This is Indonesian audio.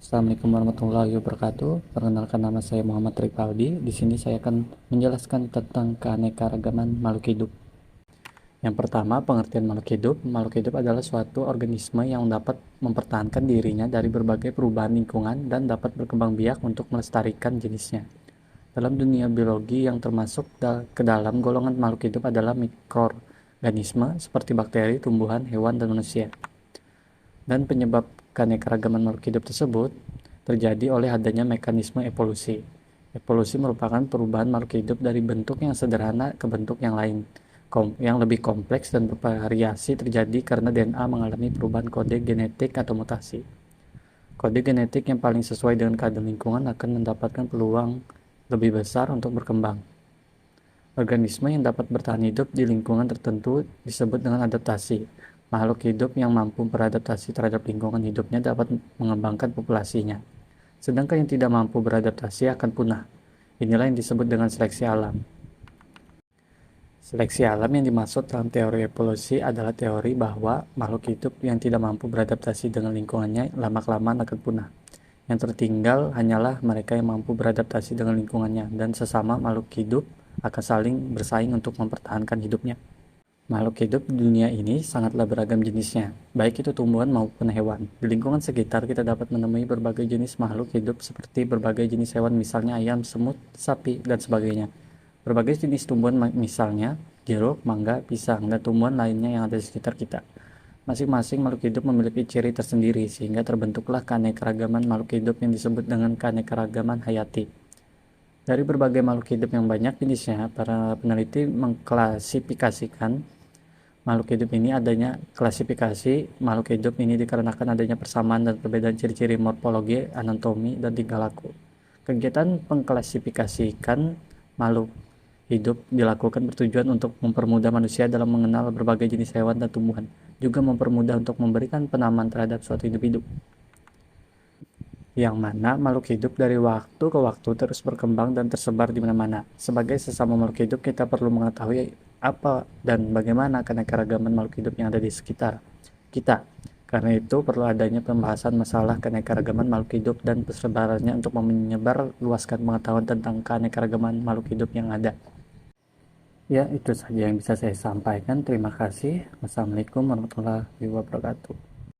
Assalamualaikum warahmatullahi wabarakatuh. Perkenalkan, nama saya Muhammad Ripaldi. Di sini saya akan menjelaskan tentang keanekaragaman makhluk hidup. Yang pertama, pengertian makhluk hidup. Makhluk hidup adalah suatu organisme yang dapat mempertahankan dirinya dari berbagai perubahan lingkungan dan dapat berkembang biak untuk melestarikan jenisnya. Dalam dunia biologi, yang termasuk ke dalam golongan makhluk hidup adalah mikroorganisme seperti bakteri, tumbuhan, hewan, dan manusia. Dan penyebab keanekaragaman makhluk hidup tersebut terjadi oleh adanya mekanisme evolusi. Evolusi merupakan perubahan makhluk hidup dari bentuk yang sederhana ke bentuk yang lain, yang lebih kompleks dan bervariasi, terjadi karena DNA mengalami perubahan kode genetik atau mutasi. Kode genetik yang paling sesuai dengan keadaan lingkungan akan mendapatkan peluang lebih besar untuk berkembang. Organisme yang dapat bertahan hidup di lingkungan tertentu disebut dengan adaptasi. Makhluk hidup yang mampu beradaptasi terhadap lingkungan hidupnya dapat mengembangkan populasinya. Sedangkan yang tidak mampu beradaptasi akan punah. Inilah yang disebut dengan seleksi alam. Seleksi alam yang dimaksud dalam teori evolusi adalah teori bahwa makhluk hidup yang tidak mampu beradaptasi dengan lingkungannya lama-kelamaan akan punah. Yang tertinggal hanyalah mereka yang mampu beradaptasi dengan lingkungannya, dan sesama makhluk hidup akan saling bersaing untuk mempertahankan hidupnya. Makhluk hidup di dunia ini sangatlah beragam jenisnya, baik itu tumbuhan maupun hewan. Di lingkungan sekitar kita dapat menemui berbagai jenis makhluk hidup seperti berbagai jenis hewan, misalnya ayam, semut, sapi, dan sebagainya. Berbagai jenis tumbuhan misalnya jeruk, mangga, pisang, dan tumbuhan lainnya yang ada di sekitar kita. Masing-masing makhluk hidup memiliki ciri tersendiri, sehingga terbentuklah keanekaragaman makhluk hidup yang disebut dengan keanekaragaman hayati. Dari berbagai makhluk hidup yang banyak jenisnya, para peneliti mengklasifikasikan makhluk hidup ini. Adanya klasifikasi makhluk hidup ini dikarenakan adanya persamaan dan perbedaan ciri-ciri morfologi, anatomi, dan tingkah laku. Kegiatan pengklasifikasikan makhluk hidup dilakukan bertujuan untuk mempermudah manusia dalam mengenal berbagai jenis hewan dan tumbuhan, juga mempermudah untuk memberikan penamaan terhadap suatu individu, yang mana makhluk hidup dari waktu ke waktu terus berkembang dan tersebar di mana-mana. Sebagai sesama makhluk hidup, kita perlu mengetahui apa dan bagaimana keanekaragaman makhluk hidup yang ada di sekitar kita. Karena itu perlu adanya pembahasan masalah keanekaragaman makhluk hidup dan persebarannya untuk menyebar luaskan pengetahuan tentang keanekaragaman makhluk hidup yang ada. Ya, itu saja yang bisa saya sampaikan. Terima kasih. Wassalamualaikum warahmatullahi wabarakatuh.